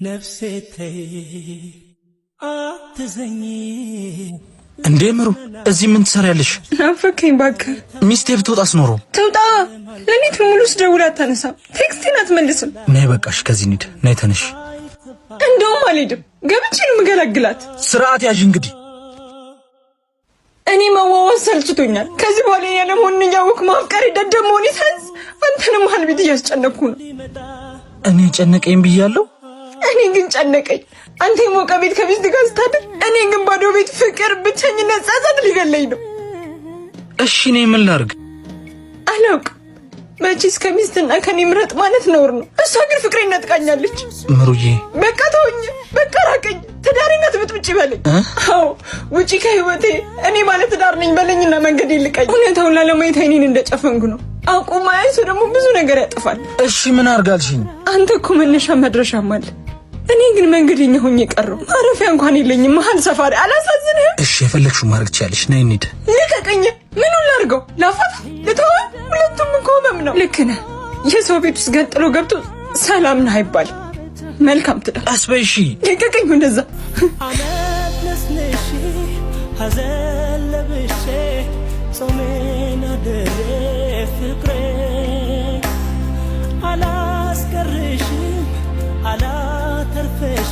ነፍሴ ተይ አትዘኝ እንዴ ምሩ እዚህ ምን ትሰሪያለሽ? ናፈከኝ ባክህ። ሚስቴ ብትወጣስ ኖሮ ትውጣ። ለኔት ሙሉ ስደውል አታነሳም፣ ቴክስቴን አትመልስም። ነይ በቃሽ፣ ከዚህ እንሂድ። ነይ ተነሽ። እንደውም አልሄድም፣ ገብቼ ነው የምገላግላት። ስርዓት ያዥ እንግዲህ። እኔ መዋዋስ ሰልችቶኛል። ከዚህ በኋላ ያለ መሆኑን እያወቅ ማፍቀር ደደብ መሆን ይሳዝ። አንተንም መሀል ቤት እያስጨነቅኩ ነው። እኔ ጨነቀኝ ብያለሁ። እኔ ግን ጨነቀኝ። አንተ የሞቀ ቤት ከሚስት ጋር ስታድር፣ እኔ ግን ባዶ ቤት ፍቅር፣ ብቸኝነት፣ ጸጸት ሊገለኝ ነው። እሺ እኔ ምን ላድርግ? አላውቅም። መቼስ ከሚስትና ከኔ ምረጥ ማለት ነውር ነው። እሷ ግን ፍቅሬን ነጥቃኛለች። ምሩዬ በቃ ተወኝ፣ በቃ ራቀኝ። ትዳሬና ትብጥብጭ በለኝ። አዎ ውጪ ከህይወቴ። እኔ ማለት ትዳር ነኝ በለኝና መንገድ ይልቀኝ። እውነታውን ላለማየት አይኔን እንደጨፈንኩ ነው። አውቆ ማየቱ ደግሞ ብዙ ነገር ያጠፋል። እሺ ምን አርጋልሽኝ? አንተ እኮ መነሻ መድረሻም አለ። እኔ ግን መንገደኛ ሆኜ ቀረሁ። ማረፊያ እንኳን የለኝም። መሀል ሰፋሪ። አላሳዝንህም? እሺ የፈለግሽው ማድረግ ትችያለሽ። ነይ እንሂድ። ልቀቀኝ። ምኑን ላድርገው? ላፋታ? ልተወው? ሁለቱም እኮ ህመም ነው። ልክ ነህ። የሰው ቤት ውስጥ ገጥሎ ገብቶ ሰላም ነህ አይባልም። መልካም ትዳር። አስበይሺ። ልቀቀኝ። እንደዛ አመት ነስነሽ ሐዘን ለብሼ ጾሜን አድሬ ፍቅሬ አላስቀርሽም አላተርፈሽ